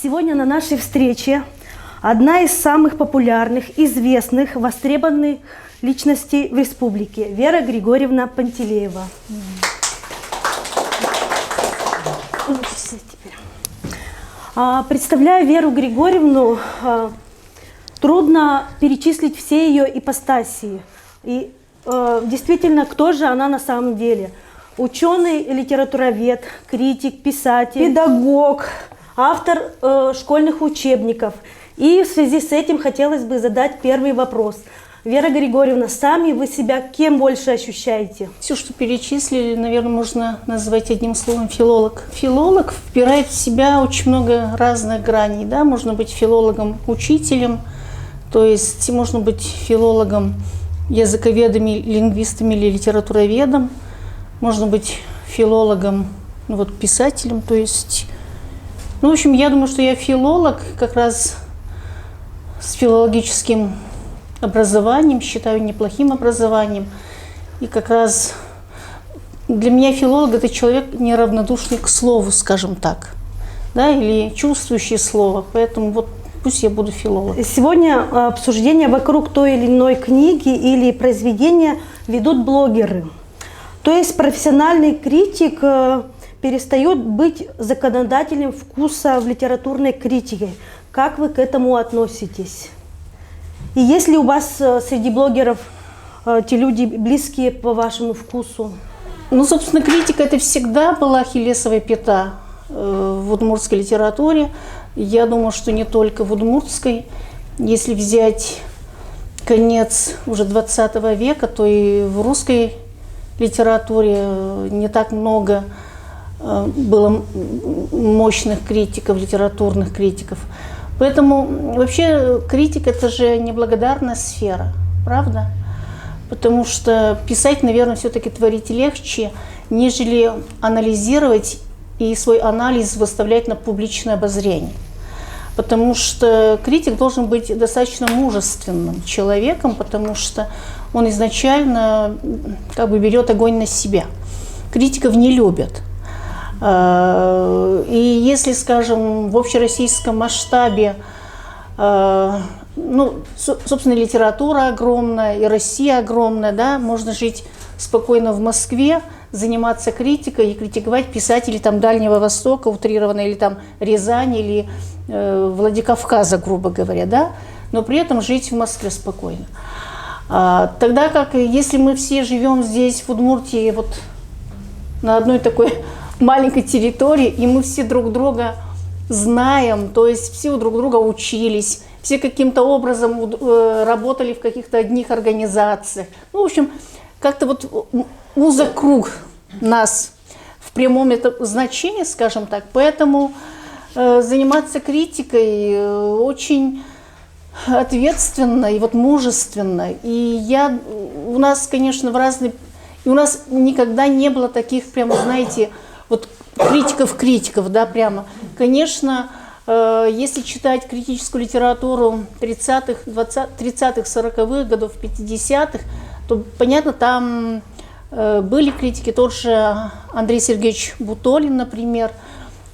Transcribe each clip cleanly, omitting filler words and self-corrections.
Сегодня на нашей встрече одна из самых популярных, известных, востребованных личностей в республике – Вера Григорьевна Пантелеева. Представляя Веру Григорьевну, трудно перечислить все ее ипостаси. И действительно, кто же она на самом деле? Ученый, литературовед, критик, писатель, педагог, автор школьных учебников. И в связи с этим хотелось бы задать первый вопрос. Вера Григорьевна, сами вы себя кем больше ощущаете? Все, что перечислили, наверное, можно назвать одним словом филолог. Филолог вбирает в себя очень много разных граней. Да? Можно быть филологом-учителем, то есть можно быть филологом, языковедом, лингвистом или литературоведом, можно быть филологом, писателем, то есть... в общем, я думаю, что я филолог как раз с филологическим образованием, считаю неплохим образованием. И как раз для меня филолог – это человек неравнодушный к слову, скажем так, да, или чувствующий слово. Поэтому пусть я буду филологом. Сегодня обсуждение вокруг той или иной книги или произведения ведут блогеры. То есть профессиональный критик перестает быть законодателем вкуса в литературной критике. Как вы к этому относитесь? И есть ли у вас среди блогеров те люди, близкие по вашему вкусу? Собственно, критика – это всегда была ахиллесова пята в удмуртской литературе. Я думаю, что не только в удмуртской. Если взять конец уже 20 века, то и в русской литературе не так много было мощных критиков, литературных критиков. Поэтому вообще критика – это же неблагодарная сфера, правда? Потому что писать, наверное, все-таки творить легче, нежели анализировать и свой анализ выставлять на публичное обозрение. Потому что критик должен быть достаточно мужественным человеком, потому что он изначально берет огонь на себя. Критиков не любят. И если, скажем, в общероссийском масштабе, собственно, литература огромная, и Россия огромная, да, можно жить спокойно в Москве, заниматься критикой и критиковать писателей Дальнего Востока, утрированно, или Рязани, или Владикавказа, грубо говоря, да, но при этом жить в Москве спокойно. Тогда как, если мы все живем здесь, в Удмуртии, на одной такой маленькой территории, и мы все друг друга знаем, то есть все у друг друга учились, все каким-то образом работали в каких-то одних организациях. В общем, как-то узок круг нас в прямом значении, скажем так. Поэтому заниматься критикой очень ответственно и мужественно. И у нас, конечно, и у нас никогда не было таких, прямо, знаете, критиков, да, прямо. Конечно, если читать критическую литературу 30-х, 40-х годов, 50-х, то, понятно, там были критики, тот же Андрей Сергеевич Бутолин, например.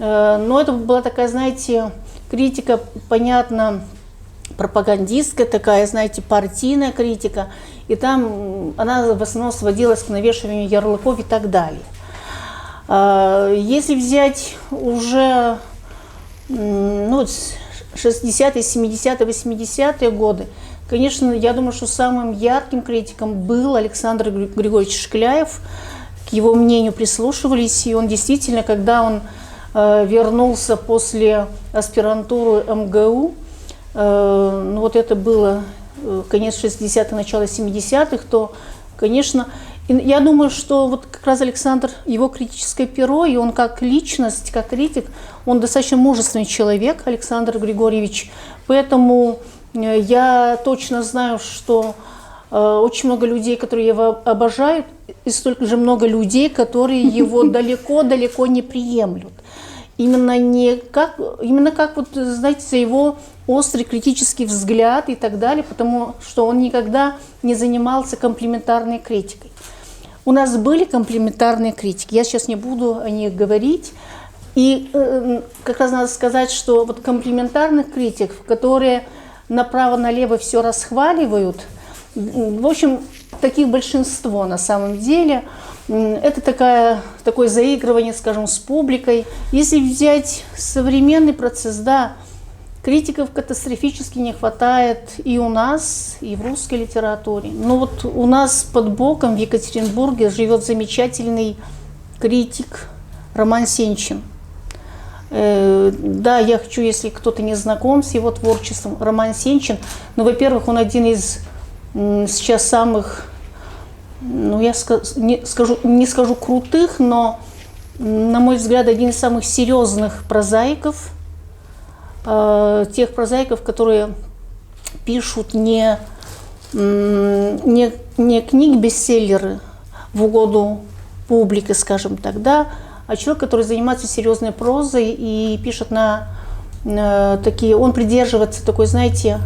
Но это была такая, знаете, критика, понятно, пропагандистская такая, знаете, партийная критика. И там она в основном сводилась к навешиванию ярлыков и так далее. Если взять уже 60-е, 70-е, 80-е годы, конечно, я думаю, что самым ярким критиком был Александр Григорьевич Шкляев. К его мнению прислушивались, и он действительно, когда он вернулся после аспирантуры МГУ, это было конец 60-х, начало 70-х, то, конечно, я думаю, что как раз Александр, его критическое перо, и он как личность, как критик, он достаточно мужественный человек, Александр Григорьевич. Поэтому я точно знаю, что очень много людей, которые его обожают, и столько же много людей, которые его далеко-далеко не приемлют. Именно как знаете, за его острый критический взгляд и так далее, потому что он никогда не занимался комплиментарной критикой. У нас были комплиментарные критики, я сейчас не буду о них говорить. И как раз надо сказать, что вот комплиментарных критиков, которые направо-налево все расхваливают, в общем, таких большинство на самом деле. Это такое заигрывание, скажем, с публикой. Если взять современный процесс, да, критиков катастрофически не хватает и у нас, и в русской литературе. Но вот у нас под боком в Екатеринбурге живет замечательный критик Роман Сенчин. Да, я хочу, если кто-то не знаком с его творчеством, Роман Сенчин, ну, во-первых, он один из сейчас самых, ну, я не скажу крутых, но, на мой взгляд, один из самых серьезных прозаиков, тех прозаиков, которые пишут не книги-бестселлеры в угоду публике, скажем так, да, а человек, который занимается серьезной прозой и пишет на такие, он придерживается такой, знаете,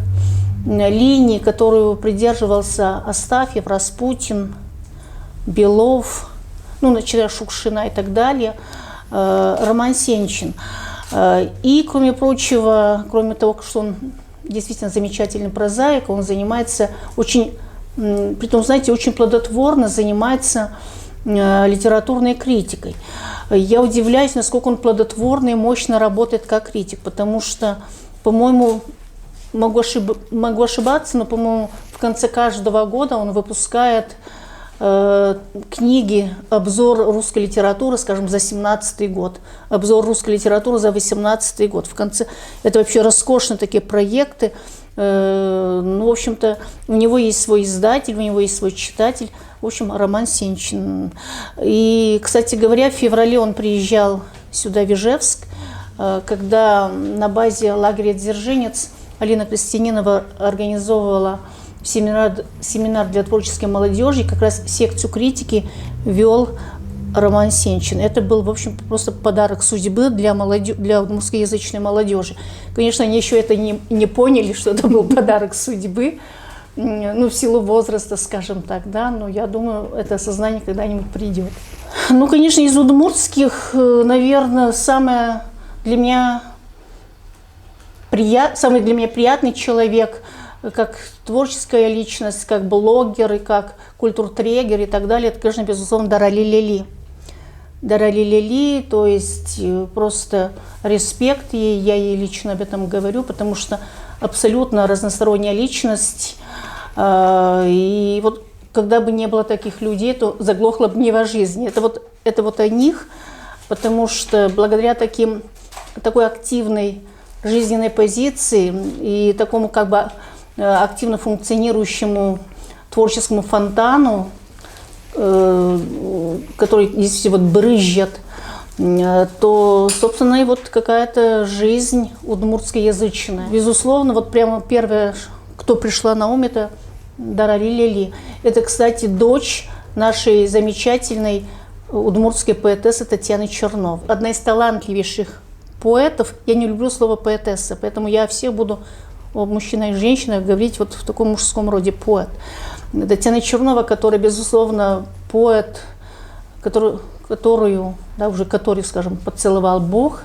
линии, которую придерживался Астафьев, Распутин, Белов, ну, начиная с Шукшина и так далее, Роман Сенчин. И, кроме прочего, кроме того, что он действительно замечательный прозаик, он занимается очень, притом, знаете, очень плодотворно занимается литературной критикой. Я удивляюсь, насколько он плодотворно и мощно работает как критик, потому что, по-моему, могу ошибаться, но, по-моему, в конце каждого года он выпускает книги, обзор русской литературы, скажем, за 17-й год, обзор русской литературы за 18-й год. В конце это вообще роскошные такие проекты. Ну, в общем-то, у него есть свой издатель, у него есть свой читатель. В общем, Роман Сенчин. И, кстати говоря, в феврале он приезжал сюда, в Ижевск, когда на базе лагеря «Дзержинец» Алина Крестьянинова организовывала семинар для творческой молодежи, как раз секцию критики вел Роман Сенчин. Это был, в общем, просто подарок судьбы для русскоязычной молодежи. Конечно, они еще это не поняли, что это был подарок судьбы, ну, в силу возраста, скажем так, да, но я думаю, это осознание когда-нибудь придет. Ну, конечно, из удмуртских, наверное, самый для меня приятный человек, как творческая личность, как блогер, и как культуртрегер и так далее, это, конечно, безусловно, Дарали Лили. Дарали Лили, то есть просто респект ей, я ей лично об этом говорю, потому что абсолютно разносторонняя личность. И вот когда бы не было таких людей, то заглохла бы Нева жизни. Это вот о них, потому что благодаря такой активной жизненной позиции и такому как бы активно функционирующему творческому фонтану, который действительно вот брызжет, то, собственно, и вот какая-то жизнь удмуртскоязычная. Безусловно, вот прямо первое, кто пришла на ум, это Дарали Лили. Это, кстати, дочь нашей замечательной удмуртской поэтессы Татьяны Черновой. Одна из талантливейших поэтов. Я не люблю слово поэтесса, поэтому я всех буду о мужчинах и женщинах говорить вот в таком мужском роде поэт. Татьяна Чернова, которая, безусловно, поэт, которую, скажем, поцеловал Бог,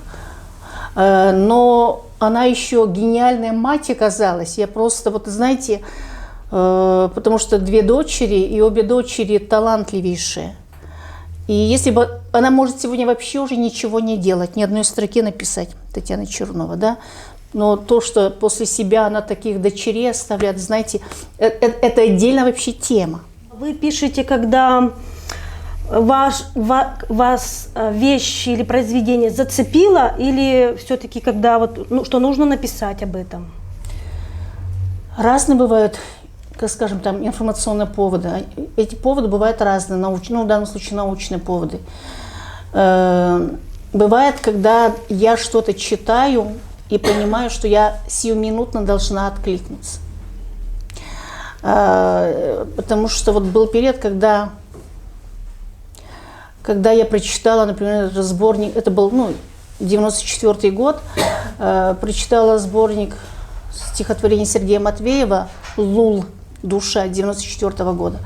но она еще гениальная мать оказалась. Я просто, вот знаете, потому что две дочери, и обе дочери талантливейшие. И если бы она может сегодня вообще уже ничего не делать, ни одной строки написать, Татьяна Чернова, да, но то, что после себя она таких дочерей оставляет, знаете, это отдельная вообще тема. Вы пишете, когда вас вещь или произведение зацепило, или все-таки когда вот, ну, что нужно написать об этом? Разные бывают, как скажем, там информационные поводы. Эти поводы бывают разные, ну, в данном случае научные поводы. Бывает, когда я что-то читаю и понимаю, что я сиюминутно должна откликнуться. Потому что вот был период, когда я прочитала, например, этот сборник, это был 94-й год, прочитала сборник стихотворений Сергея Матвеева «Лул. Душа» 94-го года.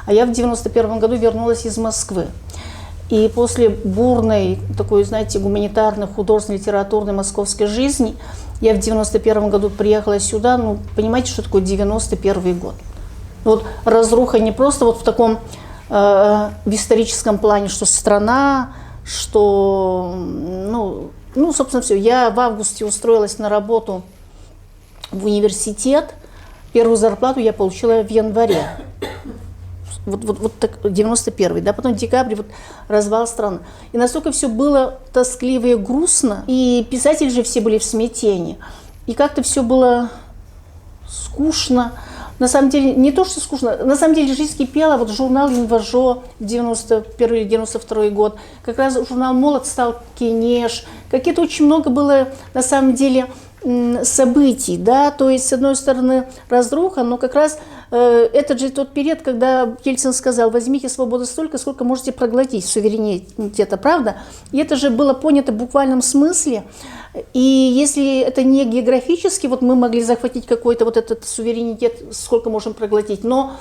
А я в 91-м году вернулась из Москвы. И после бурной, такой, знаете, гуманитарной, художественной, литературной московской жизни, я в 91 году приехала сюда, ну, понимаете, что такое 91 год? Вот разруха не просто вот в таком, в историческом плане, что страна, что, ну, собственно, все. Я в августе устроилась на работу в университет. Первую зарплату я получила в январе. Вот так, 91-й, да, потом декабрь, вот развал страны. И настолько все было тоскливо и грустно, и писатели же все были в смятении. И как-то все было скучно. На самом деле, не то, что скучно, на самом деле жизнь кипела. Вот журнал «Инважо» 91 или 92 год, как раз журнал «Молот» стал «Кенеш». Какие-то очень много было, на самом деле, событий, да, то есть, с одной стороны, разруха, но как раз это же тот период, когда Ельцин сказал: возьмите свободу столько, сколько можете проглотить суверенитета, правда? И это же было понято в буквальном смысле. И если это не географически, вот мы могли захватить какой-то вот этот суверенитет, сколько можем проглотить, но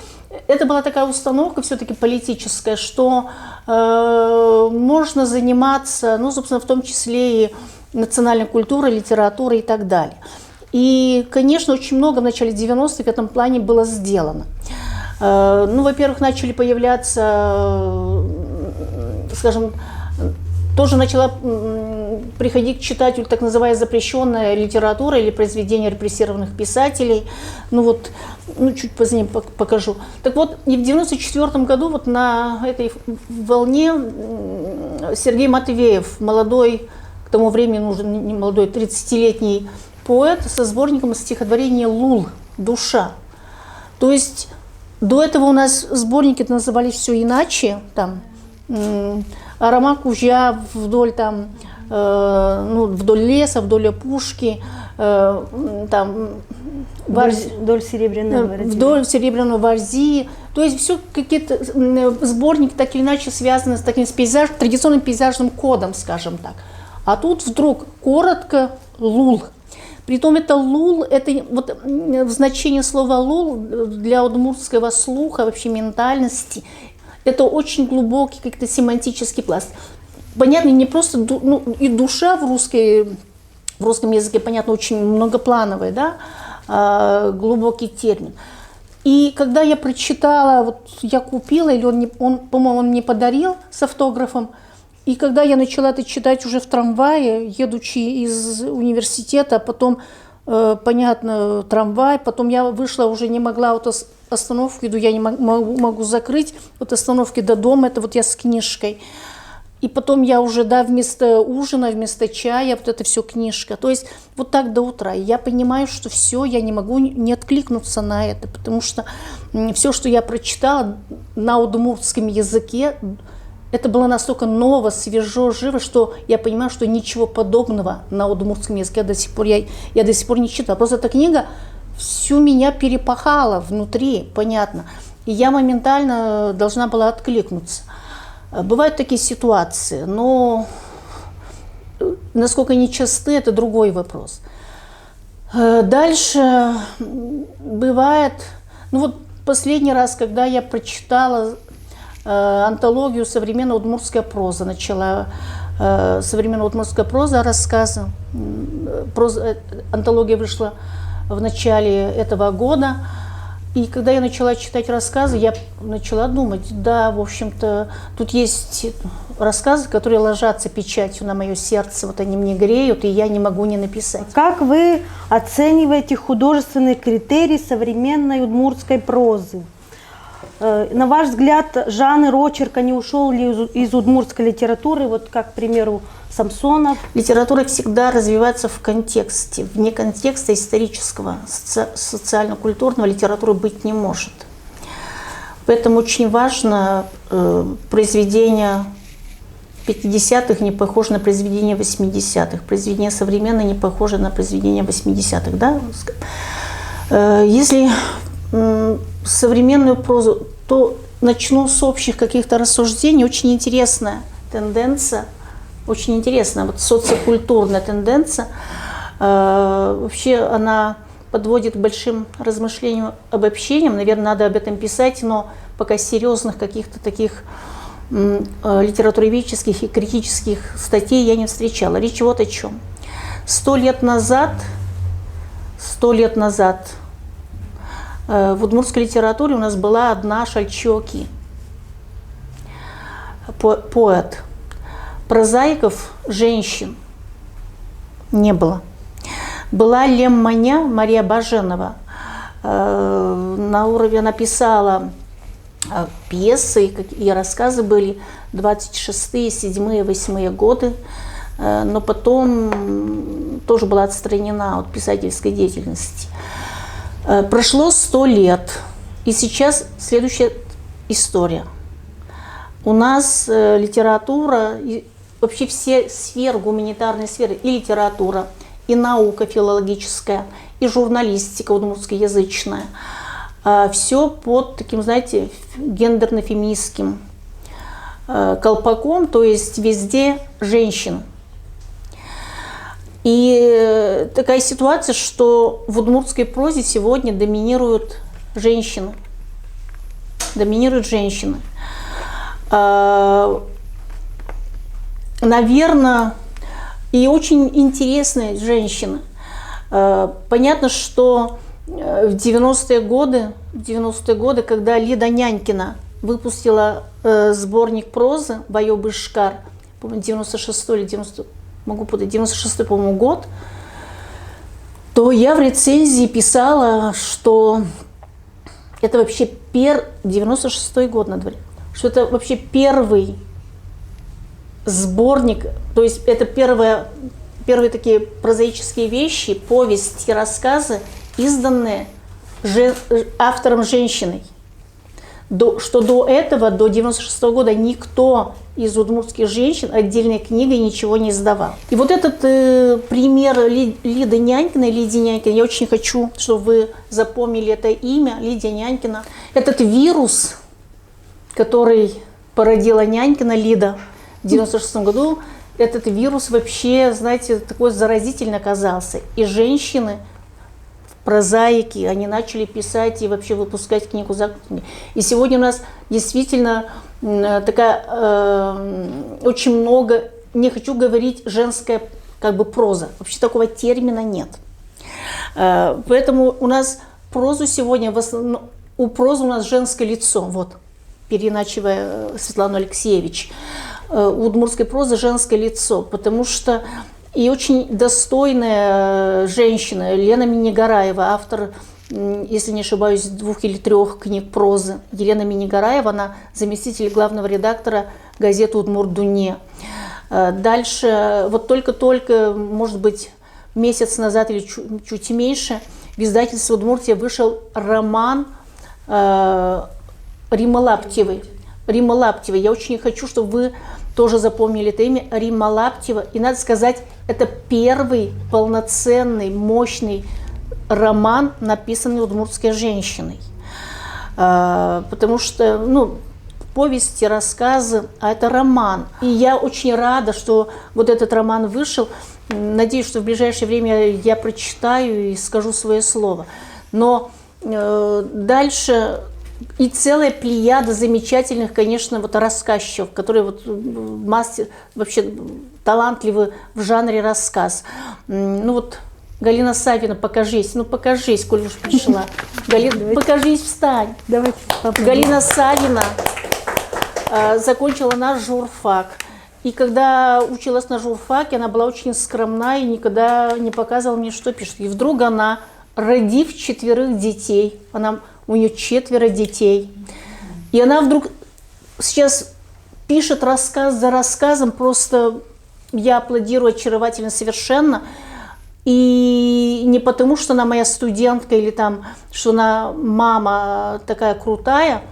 это была такая установка все-таки политическая, что можно заниматься, ну, собственно, в том числе и национальной культурой, литературой и так далее. И, конечно, очень много в начале 90-х в этом плане было сделано. Ну, во-первых, начали появляться, скажем, тоже начала приходить к читателю так называемая запрещенная литература или произведения репрессированных писателей. Ну вот, чуть позднее покажу. Так вот, и в 94 году вот на этой волне Сергей Матвеев, молодой, к тому времени уже не молодой, 30-летний поэт, со сборником стихотворений «Лул. Душа». То есть до этого у нас сборники назывались все иначе, там «Арома кужья вдоль, там, вдоль леса, вдоль опушки», там, вдоль серебряной варзи. Вдоль серебряной варзи. То есть все какие-то сборники так или иначе связаны с таким традиционным пейзажным кодом, скажем так. А тут вдруг коротко «Лул». Притом это «лул», это вот значение слова «лул» для удмуртского слуха, вообще ментальности, это очень глубокий как-то семантический пласт. Понятно, не просто и душа в русском языке, понятно, очень многоплановая, да, глубокий термин. И когда я прочитала, вот я купила, или он, по-моему, он мне подарил с автографом, и когда я начала это читать уже в трамвае, едучи из университета, потом, понятно, трамвай, потом я вышла, уже не могла вот остановку, иду, я не могу закрыть, вот остановки до дома, это вот я с книжкой. И потом я уже, да, вместо ужина, вместо чая, вот это все книжка. То есть вот так до утра. И я понимаю, что все, я не могу не откликнуться на это, потому что все, что я прочитала на удмуртском языке, это было настолько ново, свежо, живо, что я понимаю, что ничего подобного на удмуртском языке я до сих пор не читала. Просто эта книга всю меня перепахала внутри, понятно. И я моментально должна была откликнуться. Бывают такие ситуации, но насколько они часты, это другой вопрос. Дальше бывает, ну вот последний раз, когда я прочитала антологию «Современная удмуртская проза», начала «Современная удмуртская проза», рассказы. Антология вышла в начале этого года. И когда я начала читать рассказы, я начала думать, да, в общем-то, тут есть рассказы, которые ложатся печатью на мое сердце, вот они мне греют, и я не могу не написать. Как вы оцениваете художественные критерии современной удмуртской прозы? На ваш взгляд, жанр очерка не ушел ли из удмуртской литературы, вот как, к примеру, Самсонов? Литература всегда развивается в контексте. Вне контекста исторического, социально-культурного литературы быть не может. Поэтому очень важно произведения 50-х не похожи на произведения 80-х, произведения современные не похожи на произведения 80-х. Да? Если современную прозу, то начну с общих каких-то рассуждений. Очень интересная тенденция, очень интересная, вот социокультурная тенденция. Вообще она подводит к большим размышлениям, обобщениям. Наверное, надо об этом писать, но пока серьезных каких-то таких литературоведческих и критических статей я не встречала. Речь вот о чем. 100 лет назад в удмуртской литературе у нас была одна Шальчоки, поэт. Прозаиков, женщин не было. Была Лемманя Мария Баженова. На уровне написала пьесы и рассказы были 26-е, 7-е, 8-е годы, но потом тоже была отстранена от писательской деятельности. Прошло 100 лет, и сейчас следующая история. У нас литература, и вообще все сферы, гуманитарные сферы, и литература, и наука филологическая, и журналистика удмуртскоязычная, все под таким, знаете, гендерно-феминистским колпаком, то есть везде женщины. И такая ситуация, что в удмуртской прозе сегодня доминируют женщины. Наверное, и очень интересные женщины. Понятно, что в 90-е годы, когда Лида Нянькина выпустила сборник прозы «Байоб Ишкар», по-моему, 96-й или 90, могу путать, 96-й, по-моему, год, то я в рецензии писала, что это вообще 96-й год на дворе, что это вообще первый сборник, то есть это первые такие прозаические вещи, повести, рассказы, изданные автором женщиной. Что до этого, до 96-го года, никто из удмуртских женщин отдельной книгой ничего не издавал. И вот этот пример Лиды Нянькиной, я очень хочу, чтобы вы запомнили это имя, Лидия Нянькина. Этот вирус, который породила Нянькина Лида в 96-м году, этот вирус вообще, знаете, такой заразительный оказался. И женщины, прозаики, они начали писать и вообще выпускать книгу за книгой. И сегодня у нас действительно такая, очень много, не хочу говорить женская как бы проза, вообще такого термина нет. Поэтому у нас прозу сегодня, у прозы у нас женское лицо, вот, переиначивая Светлану Алексеевич. У удмуртской прозы женское лицо, потому что и очень достойная женщина Лена Минигараева, автор, если не ошибаюсь, 2 или 3 книг прозы. Елена Минигараева, она заместитель главного редактора газеты «Удмурт-Дуне». Дальше, вот только-только, может быть, месяц назад или чуть меньше, в издательстве «Удмуртия» вышел роман Риммы Лаптевой. Римма Лаптева. Я очень хочу, чтобы вы тоже запомнили это имя, Римма Лаптева. И надо сказать, это первый полноценный, мощный роман, написанный удмуртской женщиной. Потому что, повести, рассказы, а это роман. И я очень рада, что вот этот роман вышел. Надеюсь, что в ближайшее время я прочитаю и скажу свое слово. Но дальше... И целая плеяда замечательных, конечно, вот рассказчиков, которые вот вообще талантливы в жанре рассказ. Галина Савина, покажись, покажись, коль уж пришла. Покажись, встань. Давайте попробуем. Галина Савина закончила наш журфак. И когда училась на журфаке, она была очень скромна и никогда не показывала мне, что пишет. И вдруг она, родив 4 детей, у нее 4 детей. И она вдруг сейчас пишет рассказ за рассказом, просто я аплодирую очаровательно совершенно. И не потому, что она моя студентка или что она мама такая крутая,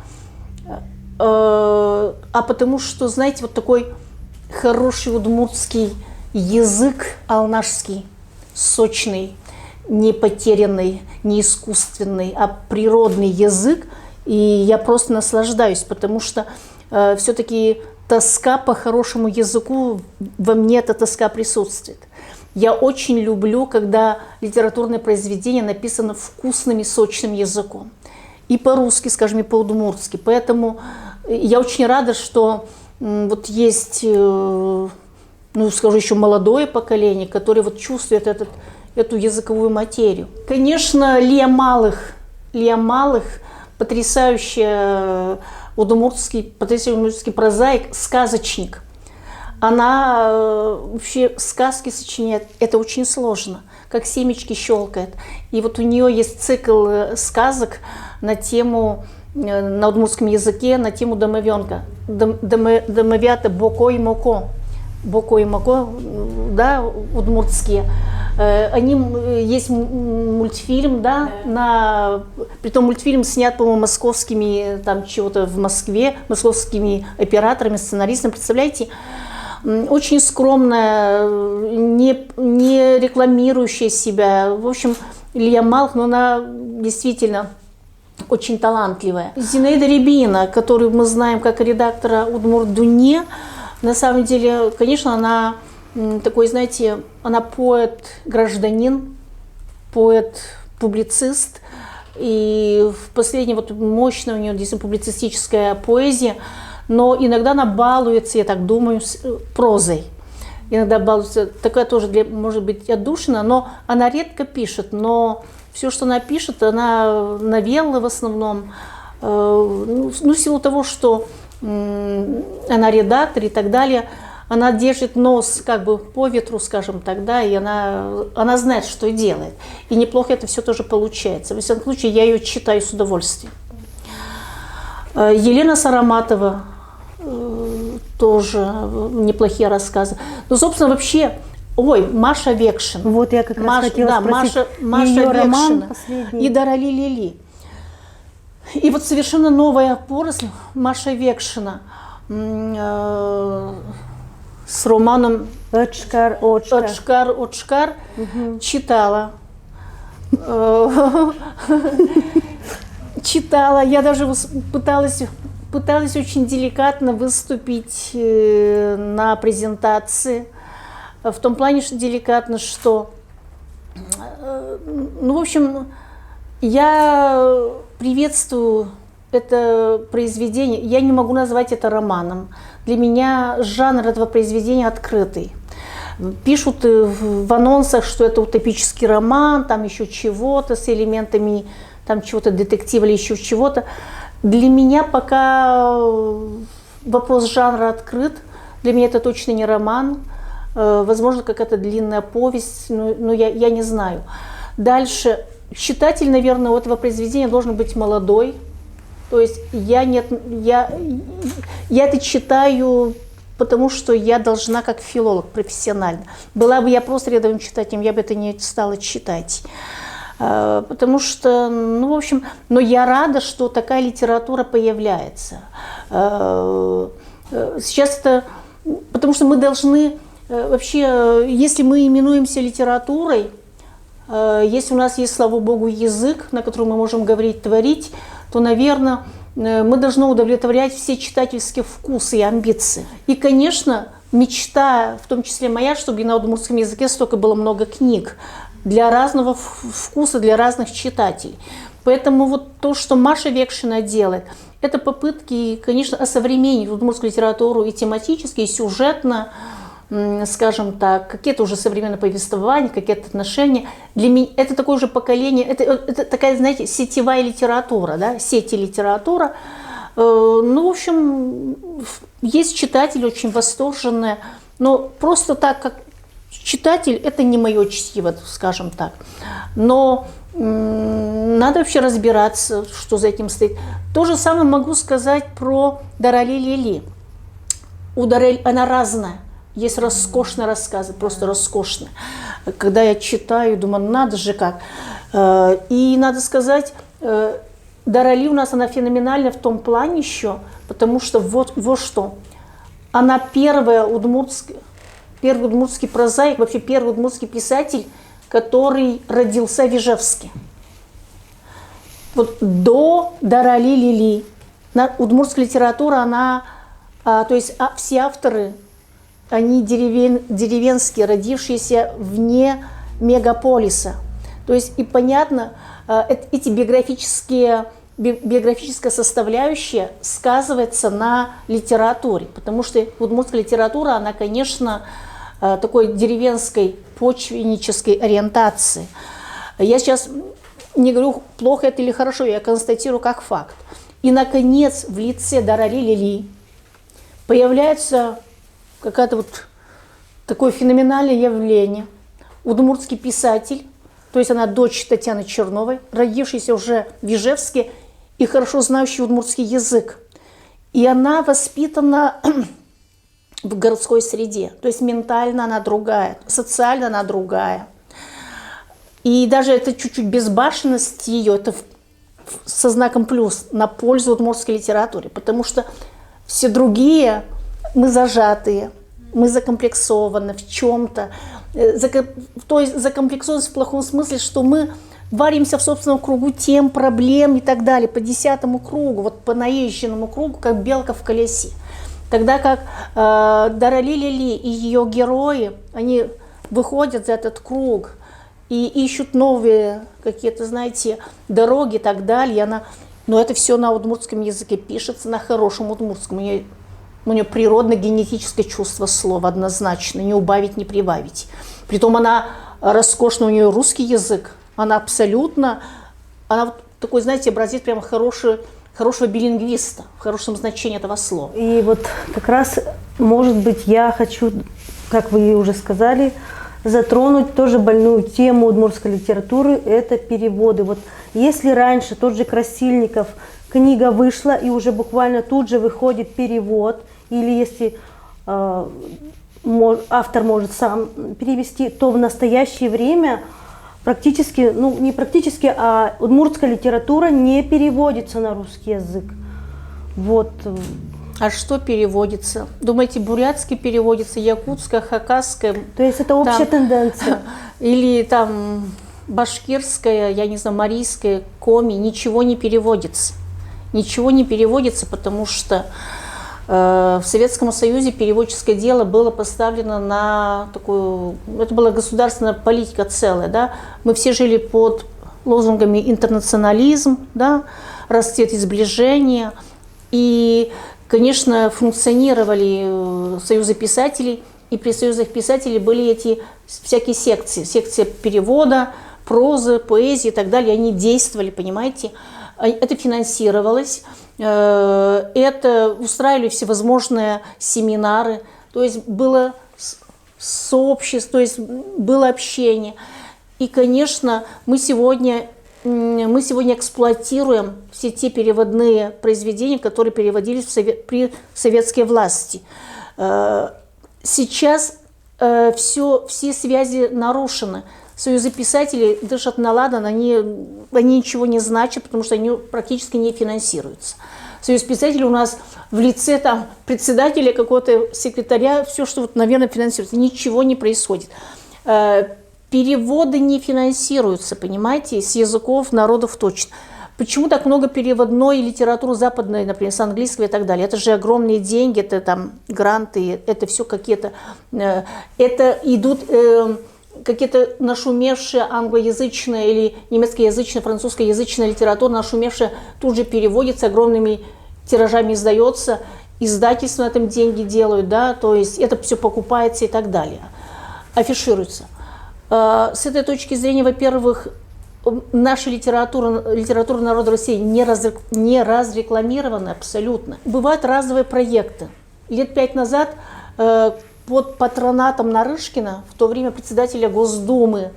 а потому что, знаете, вот такой хороший удмуртский язык алнашский, сочный, не потерянный, не искусственный, а природный язык. И я просто наслаждаюсь, потому что все-таки тоска по хорошему языку, во мне эта тоска присутствует. Я очень люблю, когда литературное произведение написано вкусным и сочным языком. И по-русски, скажем, и по-удмуртски. Поэтому я очень рада, что вот есть, ну, скажу, еще молодое поколение, которое вот чувствует эту языковую материю. Конечно, Лия Малых потрясающий удмуртский прозаик, сказочник. Она вообще сказки сочиняет, это очень сложно, как семечки щелкает. И вот у нее есть цикл сказок на тему, на удмуртском языке, на тему домовенка. Домовята Боко и Моко. Боко и Моко, да, удмуртские. Они, есть мультфильм, да, притом мультфильм снят, по-моему, московскими, там чего-то в Москве, московскими операторами, сценаристами, представляете? Очень скромная, не рекламирующая себя. В общем, Лия Малых, но она действительно очень талантливая. Зинаида Рябина, которую мы знаем как редактора Удмурт-Дуне, на самом деле, конечно, она такой, знаете, она поэт-гражданин, поэт-публицист. И в последнее вот мощная у нее действительно публицистическая поэзия. Но иногда она балуется, я так думаю, прозой. Иногда балуется, такая тоже, может быть, отдушина, но она редко пишет. Но все, что она пишет, она новеллы в основном. Ну, в силу того, что она редактор и так далее, она держит нос как бы по ветру, скажем так, да, и она знает, что делает. И неплохо это все тоже получается. Во всяком случае, я ее читаю с удовольствием. Елена Сараматова, тоже неплохие рассказы. Ну, собственно, вообще, Маша Векшин. Вот я как раз хотела спросить, Маша ее Векшина роман последний. И Дарали Лили. И вот совершенно новая поросль Маша Векшина с романом Очкар. читала. Читала. Я даже пыталась очень деликатно выступить на презентации. В том плане, что деликатно, что, ну, в общем, я приветствую это произведение. Я не могу назвать это романом. Для меня жанр этого произведения открытый. Пишут в анонсах, что это утопический роман, там еще чего-то с элементами, там чего-то детектива или еще чего-то. Для меня пока вопрос жанра открыт. Для меня это точно не роман. Возможно, какая-то длинная повесть, но я не знаю. Дальше. Читатель, наверное, у этого произведения должен быть молодой. То есть я это читаю, потому что я должна как филолог профессионально. Была бы я просто рядовым читателем, я бы это не стала читать. Потому что, ну, в общем, но я рада, что такая литература появляется. Сейчас это, потому что мы должны, вообще, если мы именуемся литературой, если у нас есть, слава богу, язык, на котором мы можем говорить, творить, то, наверное, мы должны удовлетворять все читательские вкусы и амбиции. И, конечно, мечта, в том числе моя, чтобы на удмуртском языке столько было много книг для разного вкуса, для разных читателей. Поэтому вот то, что Маша Векшина делает, это попытки, конечно, осовременить удмуртскую литературу и тематически, и сюжетно, скажем так, какие-то уже современные повествования, какие-то отношения. Для меня это такое же поколение, это такая, знаете, сетевая литература, да, сети-литература. Ну, в общем, есть читатели очень восторженные, но просто так, как читатель, это не мое чтиво, скажем так. Но надо вообще разбираться, что за этим стоит. То же самое могу сказать про Дарали Лили. У Дарали она разная. Есть роскошные рассказы, просто роскошные. Когда я читаю, думаю, надо же как. И надо сказать, Дарали у нас, она феноменальна в том плане еще, потому что вот что. Она первый удмуртский прозаик, вообще первый удмуртский писатель, который родился в Ижевске. Вот до Дарали Лили. Удмуртская литература, она, то есть все авторы, они деревенские, родившиеся вне мегаполиса. То есть и понятно, эти биографические биографическая составляющая сказывается на литературе, потому что удмуртская литература, она, конечно, такой деревенской почвеннической ориентации. Я сейчас не говорю, плохо это или хорошо, я констатирую как факт. И, наконец, в лице Дарали Лили появляется какое-то вот такое феноменальное явление. Удмуртский писатель, то есть она дочь Татьяны Черновой, родившаяся уже в Ижевске и хорошо знающий удмуртский язык. И она воспитана в городской среде, то есть ментально она другая, социально она другая. И даже это чуть-чуть безбашенность ее, это со знаком плюс на пользу удмуртской литературе, потому что все другие мы зажатые, мы закомплексованы в чем-то. То есть закомплексованность в плохом смысле, что мы варимся в собственном кругу тем, проблем и так далее, по 10-му кругу, вот по наезженному кругу, как белка в колесе. Тогда как Дарали Лили и ее герои, они выходят за этот круг и ищут новые какие-то, знаете, дороги и так далее. Но это все на удмуртском языке пишется, на хорошем удмуртском. У нее природное генетическое чувство слова однозначно, не убавить, не прибавить. Притом она роскошная, у нее русский язык, она абсолютно, она вот такой, знаете, образец прямо хорошего билингвиста, в хорошем значении этого слова. И вот как раз, может быть, я хочу, как вы уже сказали, затронуть тоже больную тему удмуртской литературы – это переводы. Вот если раньше тот же Красильников, книга вышла и уже буквально тут же выходит перевод, или если автор может сам перевести, то в настоящее время практически, ну не практически, а удмуртская литература не переводится на русский язык. Вот. А что переводится? Думаете, бурятский переводится, якутская, хакасская? То есть это общая тенденция. Или там башкирская, я не знаю, марийская, коми, ничего не переводится. Ничего не переводится, потому что в Советском Союзе переводческое дело было поставлено на такую, это была государственная политика целая, да. Мы все жили под лозунгами интернационализм, да, расцвет и сближение. И, конечно, функционировали союзы писателей, и при союзах писателей были эти всякие секции. Секция перевода, прозы, поэзии и так далее. Они действовали, понимаете. Это финансировалось, это устраивали всевозможные семинары, то есть было сообщество, то есть было общение. И, конечно, мы сегодня эксплуатируем все те переводные произведения, которые переводились при советской власти. Сейчас все связи нарушены. Союзы писателей дышат на ладан, они ничего не значат, потому что они практически не финансируются. Союз писателей у нас в лице там, председателя, какого-то секретаря, все, что вот, наверное, финансируется, ничего не происходит. Переводы не финансируются, понимаете, с языков народов точно. Почему так много переводной литературы западной, например, с английского и так далее? Это же огромные деньги, это там гранты, это все какие-то... Это идут... какие-то нашумевшие англоязычная или немецкоязычная, французскоязычная литература, нашумевшая, тут же переводится, огромными тиражами издается, издательства на этом деньги делают, да, то есть это все покупается и так далее, афишируется. С этой точки зрения, во-первых, наша литература народа России не разрекламирована абсолютно. Бывают разовые проекты. Лет 5 назад под патронатом Нарышкина, в то время председателя Госдумы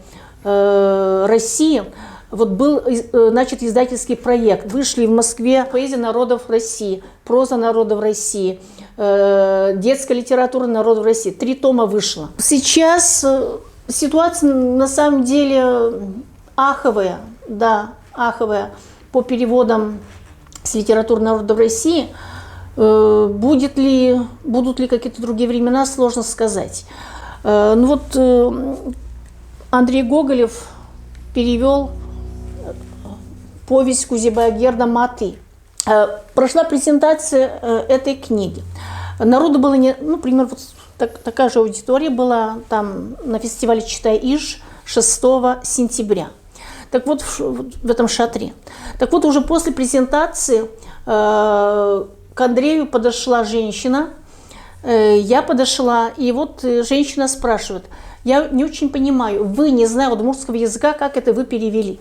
России, вот был начат издательский проект. Вышли в Москве поэзия народов России, проза народов России, детская литература народов России. 3 тома вышло. Сейчас ситуация на самом деле аховая, да, аховая по переводам с литературы народов России. Будут ли какие-то другие времена, сложно сказать. Ну вот Андрей Гоголев перевел повесть Кузибагерда «Маты». Прошла презентация этой книги. Народу было, примерно вот такая же аудитория была там на фестивале «Читай Иж» 6 сентября. Так вот, в этом шатре. Так вот, уже после презентации к Андрею подошла женщина, я подошла, и вот женщина спрашивает, я не очень понимаю, вы, не зная удмуртского языка, как это вы перевели?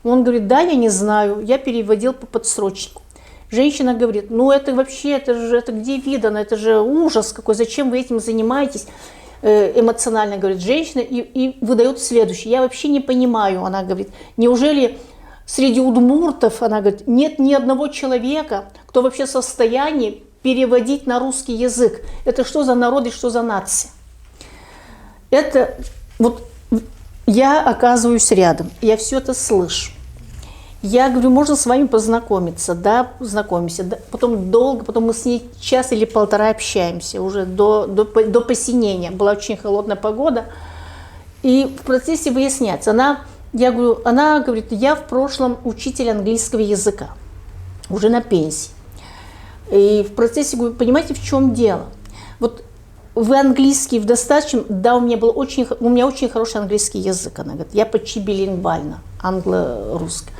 Он говорит, да, я не знаю, я переводил по подсрочнику. Женщина говорит, ну это вообще, это где видано, это же ужас какой, зачем вы этим занимаетесь? Эмоционально говорит женщина и выдает следующее. Я вообще не понимаю, она говорит, неужели среди удмуртов, она говорит, нет ни одного человека, кто вообще в состоянии переводить на русский язык? Это что за народ и что за нация? Это вот я оказываюсь рядом, я все это слышу. Я говорю, можно с вами познакомиться, да, знакомимся. Да. Потом долго, потом мы с ней час или полтора общаемся, уже до посинения. Была очень холодная погода. И в процессе выясняется, она говорит, я в прошлом учитель английского языка, уже на пенсии. И в процессе, говорю, понимаете, в чем дело? Вот вы английский в достаточном, да, у меня очень хороший английский язык, она говорит, я почти билингвальна, англо-русский.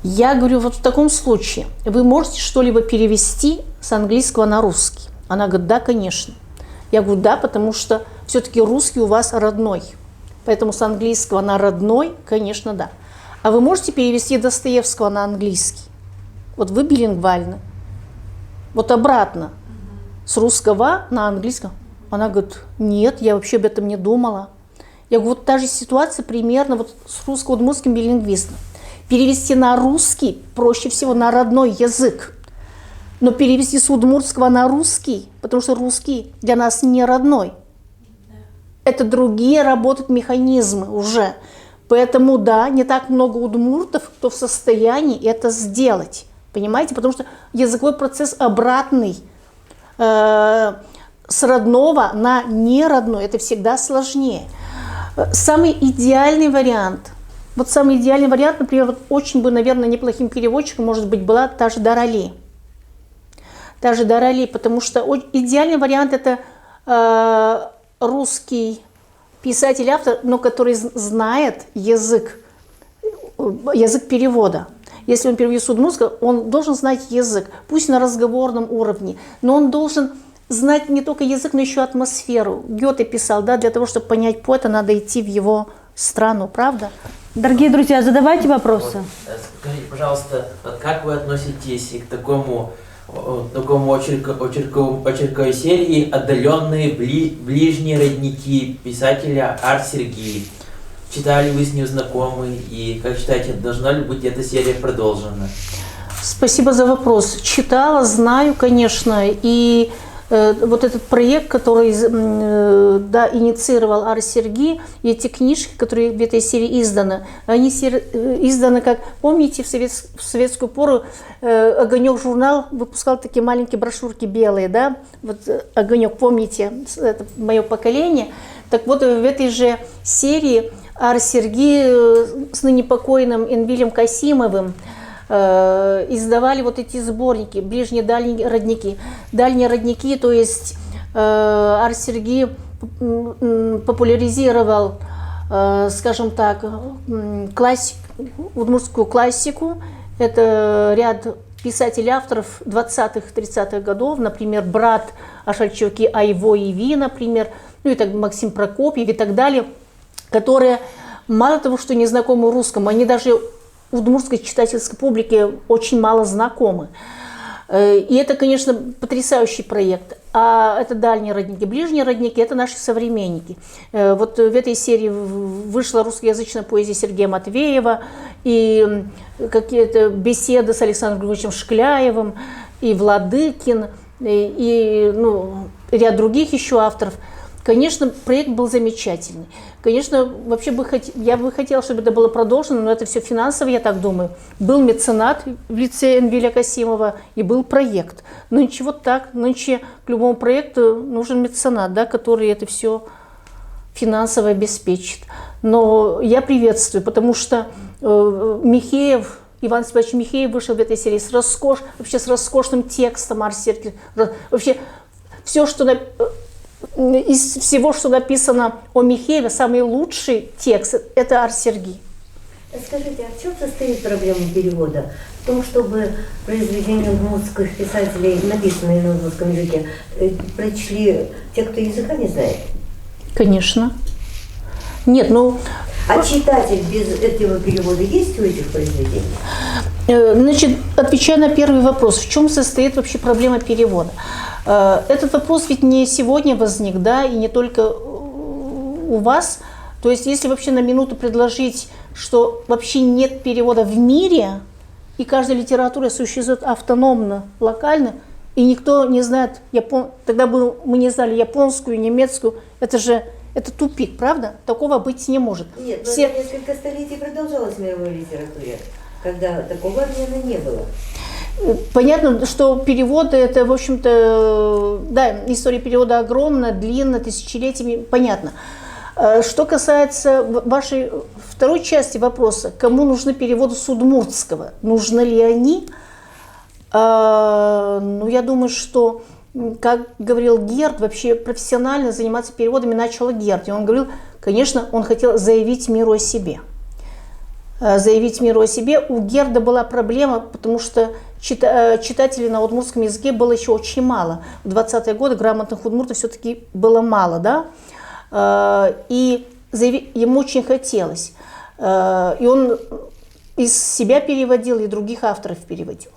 Я говорю, вот в таком случае вы можете что-либо перевести с английского на русский? Она говорит, да, конечно. Я говорю, да, потому что все-таки русский у вас родной. Поэтому с английского на родной, конечно, да. А вы можете перевести Достоевского на английский? Вот вы билингвальны. Вот обратно. С русского на английском. Она говорит, нет, я вообще об этом не думала. Я говорю, вот та же ситуация примерно вот с русско-удмуртским билингвистом. Перевести на русский проще всего на родной язык. Но перевести с удмуртского на русский, потому что русский для нас не родной. Это другие работают механизмы уже. Поэтому, да, не так много удмуртов, кто в состоянии это сделать. Понимаете? Потому что языковой процесс обратный. С родного на неродной. Это всегда сложнее. Самый идеальный вариант. Вот самый идеальный вариант, например, вот очень бы, наверное, неплохим переводчиком, может быть, была та же Дарали. Та же Дарали, потому что идеальный вариант – это русский писатель-автор, но который знает язык перевода. Если он переводит с удмуртского, он должен знать язык, пусть на разговорном уровне, но он должен знать не только язык, но еще атмосферу. Гёте писал, да, для того, чтобы понять поэта, надо идти в его страну, правда? Дорогие друзья, задавайте вопросы. Вот, скажите, пожалуйста, вот как вы относитесь к такому очерковой серии «Отдаленные ближние родники» писателя Ар Сергеев? Читали вы с ним знакомы, и как считаете, должна ли быть эта серия продолжена? Спасибо за вопрос. Читала, знаю, конечно, и вот этот проект, который инициировал Ар Сергей, и эти книжки, которые в этой серии изданы, они изданы, как, помните, в советскую пору «Огонек» журнал выпускал такие маленькие брошюрки белые, да, вот «Огонек», помните, это мое поколение. Так вот, в этой же серии Ар Сергей с ныне покойным Энвилем Касимовым издавали вот эти сборники, ближние дальние родники. Дальние родники, то есть Ар Сергей популяризировал, скажем так, удмуртскую классику. Это ряд писателей-авторов 20-30-х годов, например, брат Ашальчуки Айво и Ви, например, ну и так Максим Прокопьев и так далее, которые мало того, что не знакомы русскому, они даже удмуртской читательской публике очень мало знакомы. И это, конечно, потрясающий проект. А это дальние родники. Ближние родники – это наши современники. Вот в этой серии вышла русскоязычная поэзия Сергея Матвеева, и какие-то беседы с Александром Григорьевичем Шкляевым, и Владыкин, и ряд других еще авторов. Конечно, проект был замечательный. Конечно, вообще я бы хотела, чтобы это было продолжено, но это все финансово, я так думаю. Был меценат в лице Энвиля Касимова и был проект. Но ничего так, нынче к любому проекту нужен меценат, да, который это все финансово обеспечит. Но я приветствую, потому что Михеев, Иван Степанович Михеев вышел в этой серии с роскошным текстом, Ар Сергей. Вообще все, что из всего, что написано о Михееве, самый лучший текст – это Ар Сергей. Скажите, а в чем состоит проблема перевода? В том, чтобы произведения удмуртских писателей, написанные на удмуртском языке, прочли те, кто языка не знает? Конечно. Нет, ну... А читатель без этого перевода есть у этих произведений? Значит, отвечая на первый вопрос, в чем состоит вообще проблема перевода? Этот вопрос ведь не сегодня возник, да, и не только у вас. То есть, если вообще на минуту предложить, что вообще нет перевода в мире, и каждая литература существует автономно, локально, и никто не знает, тогда бы мы не знали японскую, немецкую, это тупик, правда? Такого быть не может. Нет, но это несколько столетий продолжалось в мировой литературе, когда такого обмена не было. Понятно, что переводы, это, в общем-то, да, история перевода огромная, длинная, тысячелетиями, понятно. Что касается вашей второй части вопроса, кому нужны переводы с удмуртского, нужны ли они? Ну, я думаю, что, как говорил Герд, вообще профессионально заниматься переводами начал Герд. И он говорил, конечно, он хотел заявить миру о себе. Заявить миру о себе. У Герда была проблема, потому что читателей на удмуртском языке было еще очень мало. В 20-е годы грамотных удмуртов все-таки было мало, да? И ему очень хотелось. И он из себя переводил, и других авторов переводил.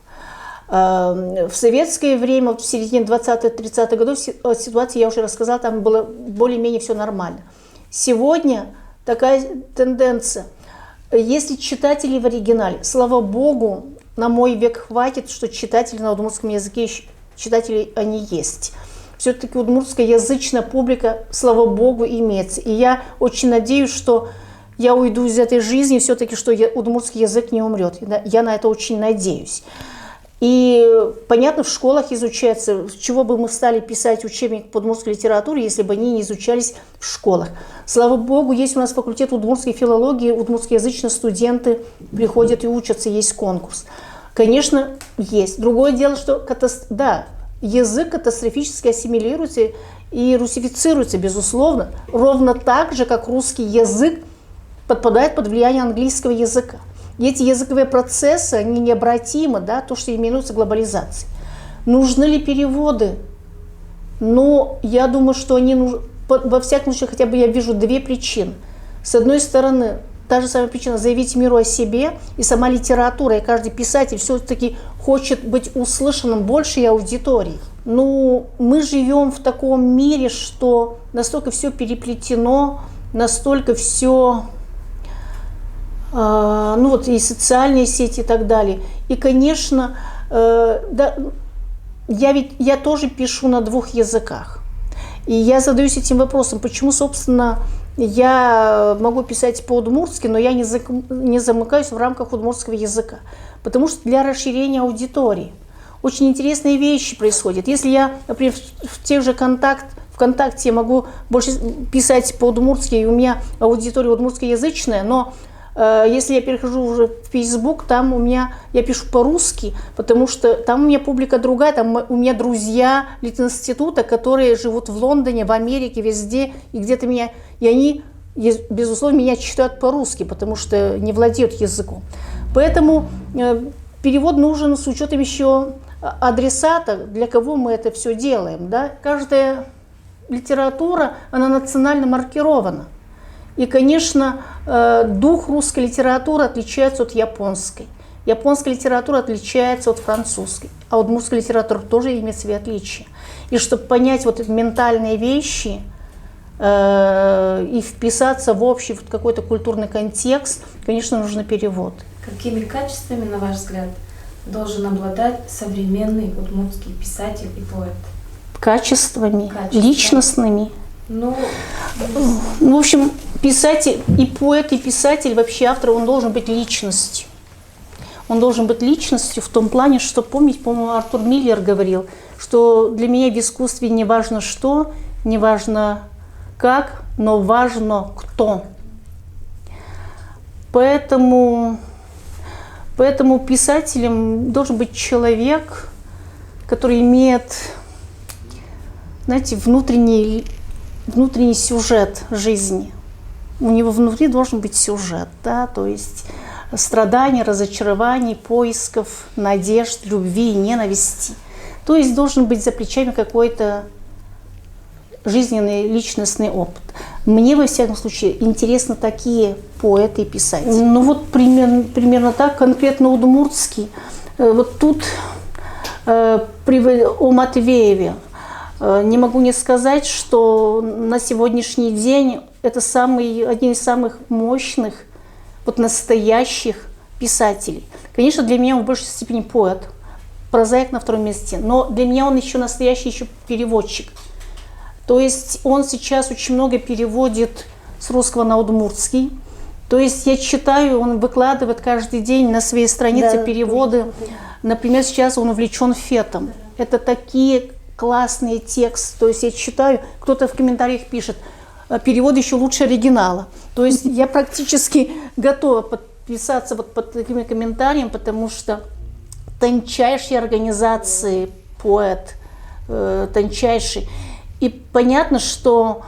В советское время, в середине 20-30-х годов, ситуация, я уже рассказала, там было более-менее все нормально. Сегодня такая тенденция. Если читатели в оригинале, слава богу, на мой век хватит, что читатели на удмуртском языке, читатели они есть. Все-таки удмуртскоязычная публика, слава богу, имеется. И я очень надеюсь, что я уйду из этой жизни, все-таки, что удмуртский язык не умрет. Я на это очень надеюсь. И понятно, в школах изучается, с чего бы мы стали писать учебник по удмуртской литературе, если бы они не изучались в школах. Слава богу, есть у нас факультет удмуртской филологии, удмуртскоязычные студенты приходят и учатся, есть конкурс. Конечно, есть. Другое дело, что язык катастрофически ассимилируется и русифицируется, безусловно, ровно так же, как русский язык подпадает под влияние английского языка. И эти языковые процессы, они необратимы, да, то, что именуется глобализацией. Нужны ли переводы? Но я думаю, что они нужны. Во всяком случае, хотя бы я вижу две причины. С одной стороны, та же самая причина заявить миру о себе, и сама литература, и каждый писатель все-таки хочет быть услышанным большей аудиторией. Ну, мы живем в таком мире, что настолько все переплетено, настолько все... ну вот и социальные сети и так далее. И, конечно, я тоже пишу на двух языках. И я задаюсь этим вопросом, почему, собственно, я могу писать по-удмуртски, но я не замыкаюсь в рамках удмуртского языка. Потому что для расширения аудитории очень интересные вещи происходят. Если я, например, в тех же ВКонтакте могу больше писать по-удмуртски, и у меня аудитория удмуртскоязычная, но если я перехожу уже в Facebook, там я пишу по-русски, потому что там у меня публика другая, там у меня друзья Литинститута, которые живут в Лондоне, в Америке, везде, и где-то и они, безусловно, меня читают по-русски, потому что не владеют языком. Поэтому перевод нужен с учетом еще адресата, для кого мы это все делаем. Да? Каждая литература, она национально маркирована. И, конечно, дух русской литературы отличается от японской. Японская литература отличается от французской. А удмуртская литература тоже имеет свои отличия. И чтобы понять вот эти ментальные вещи и вписаться в общий вот какой-то культурный контекст, конечно, нужен перевод. Какими качествами, на ваш взгляд, должен обладать современный удмуртский писатель и поэт? Качествами, личностными. Ну, в общем, писатель и поэт, и писатель, вообще автор, он должен быть личностью. Он должен быть личностью в том плане, что, помните, по-моему, Артур Миллер говорил, что для меня в искусстве не важно что, не важно как, но важно кто. Поэтому писателем должен быть человек, который имеет, знаете, внутренний сюжет жизни. У него внутри должен быть сюжет, да, то есть страданий, разочарований, поисков, надежд, любви и ненависти. То есть должен быть за плечами какой-то жизненный, личностный опыт. Мне, во всяком случае, интересны такие поэты и писатели. Ну вот примерно так, конкретно удмуртский. Вот тут о Матвееве не могу не сказать, что на сегодняшний день это один из самых мощных, вот настоящих писателей. Конечно, для меня он в большей степени поэт, прозаик на втором месте, но для меня он еще настоящий переводчик. То есть он сейчас очень много переводит с русского на удмуртский. То есть я читаю, он выкладывает каждый день на своей странице переводы. Например, сейчас он увлечен фетом. Это такие классные тексты. То есть я читаю, кто-то в комментариях пишет, перевод еще лучше оригинала. То есть я практически готова подписаться вот под такими комментариями, потому что тончайшей организации поэт, тончайший. И понятно, что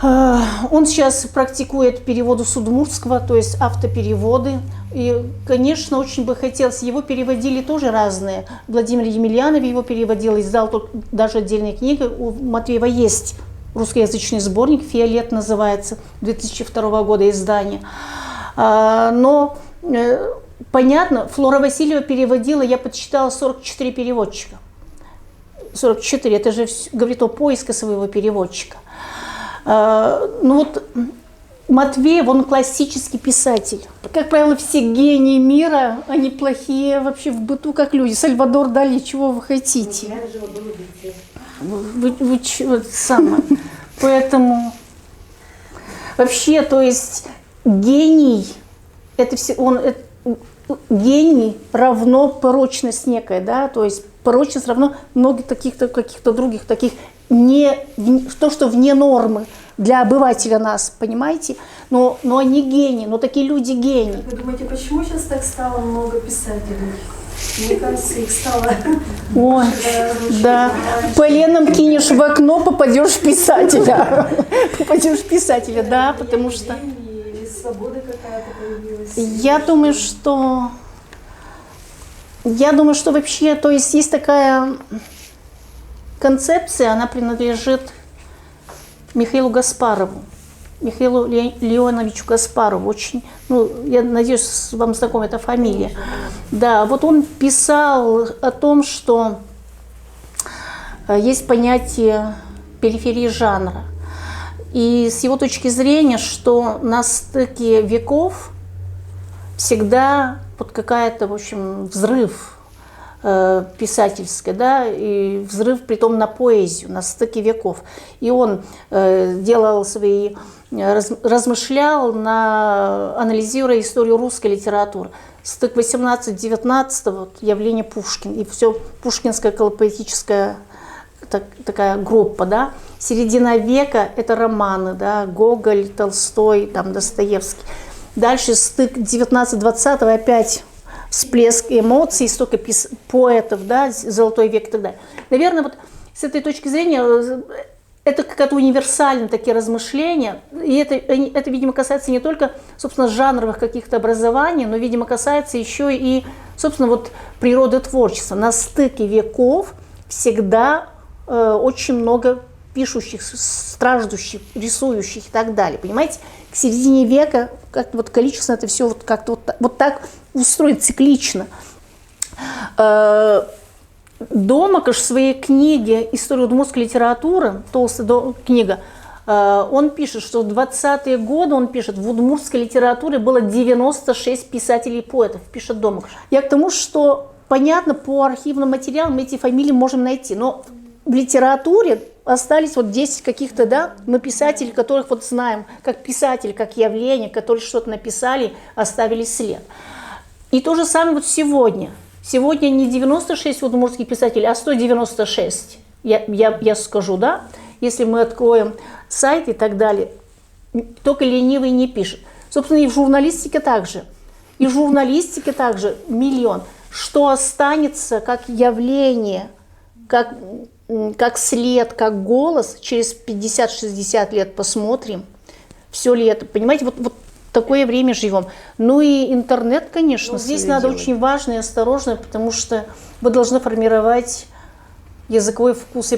он сейчас практикует переводы с удмуртского, то есть автопереводы. И, конечно, очень бы хотелось, его переводили тоже разные. Владимир Емельянов его переводил, издал даже отдельные книги. У Матвеева есть русскоязычный сборник, «Фиолет» называется, 2002 года издание. Но понятно, Флора Васильева переводила, я подсчитала, 44 переводчика. 44, это же говорит о поиске своего переводчика. Ну вот Матвеев, он классический писатель. Как правило, все гении мира, они плохие вообще в быту, как люди. Сальвадор Дали, чего вы хотите? Вы самое. Поэтому вообще, то есть гений, это все, гений равно порочность некая, да, то есть порочность равно много каких-то других таких то, что вне нормы для обывателя нас, понимаете? Но они гении, но такие люди гении. Вы думаете, почему сейчас так стало много писателей? Мне кажется, их стало... Ой, да. Поленом кинешь в окно, попадешь в писателя. Попадешь в писателя, да, потому что... Или свобода какая-то появилась. Я думаю, что вообще, то есть такая концепция, она принадлежит Михаилу Гаспарову, Михаилу Леоновичу Гаспарову. Очень, я надеюсь, вам знакома эта фамилия. Да, вот он писал о том, что есть понятие периферии жанра. И с его точки зрения, что на стыке веков всегда вот какая-то, в общем, взрыв писательский, да, и взрыв притом на поэзию, на стыке веков. И он делал размышлял, анализируя историю русской литературы. Стык 18-19, вот, явление Пушкин, и все пушкинская поэтическая такая группа, да. Середина века – это романы, да, Гоголь, Толстой, там, Достоевский. Дальше стык 19-20 опять всплеск эмоций, столько поэтов, да, золотой век и так далее. Наверное, вот с этой точки зрения это какие-то универсальные такие размышления, и это, видимо, касается не только, собственно, жанровых каких-то образований, но, видимо, касается еще и, собственно, вот природы творчества. На стыке веков всегда очень много пишущих, страждущих, рисующих и так далее, понимаете? К середине века как-то вот количественно это все вот как-то вот так устроено циклично. Домакаш в своей книге «История удмуртской литературы», толстая книга, он пишет, что в 20-е годы, он пишет, в удмуртской литературе было 96 писателей и поэтов, пишет Домакаш. Я к тому, что понятно, по архивным материалам мы эти фамилии можем найти, но в литературе остались вот 10 каких-то, да, мы писателей, которых вот знаем, как писатель, как явление, которые что-то написали, оставили след. И то же самое вот сегодня. Сегодня не 96 удмуртских писателей, а 196. Я скажу, да, если мы откроем сайт и так далее, только ленивый не пишет. Собственно, и в журналистике также. И в журналистике также миллион. Что останется как явление, как след, как голос, через 50-60 лет посмотрим, все ли это, понимаете, вот такое время живем. Ну и интернет, конечно, здесь своё надо делает. очень важно и осторожно, потому что вы должны формировать языковой вкус,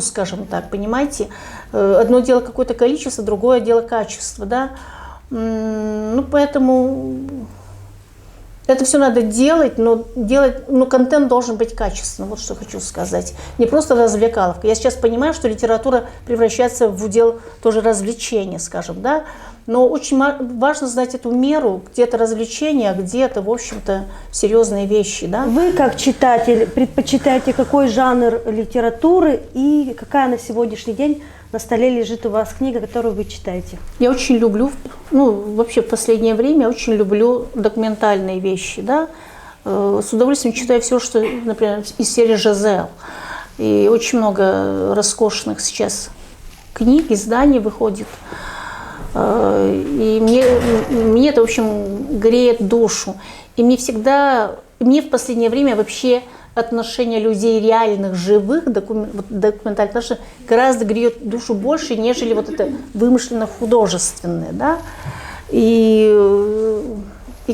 скажем так, понимаете? Одно дело какое-то количество, другое дело качество, да? Ну, поэтому это все надо делать, но контент должен быть качественным, вот что хочу сказать. Не просто развлекаловка. Я сейчас понимаю, что литература превращается в удел тоже развлечения, скажем, да? Но очень важно знать эту меру, где-то развлечения, а где-то, в общем-то, серьезные вещи, да? Вы, как читатель, предпочитаете какой жанр литературы и какая на сегодняшний день на столе лежит у вас книга, которую вы читаете? Я очень люблю, вообще в последнее время очень люблю документальные вещи, да. С удовольствием читаю все, что, например, из серии «Жизель». И очень много роскошных сейчас книг, изданий выходит. И мне это, в общем, греет душу. И мне в последнее время вообще отношение людей реальных, живых, документальных, потому что гораздо греет душу больше, нежели вот это вымышленно-художественное, да. И,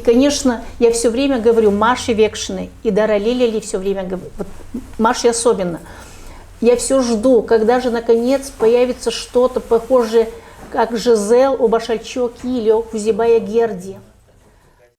конечно, я все время говорю Маше Векшиной и Дара Лилии все время говорю, вот Маше особенно. Я все жду, когда же наконец появится что-то похожее, как Жизель о Башальчоке или о Кузибае Герди.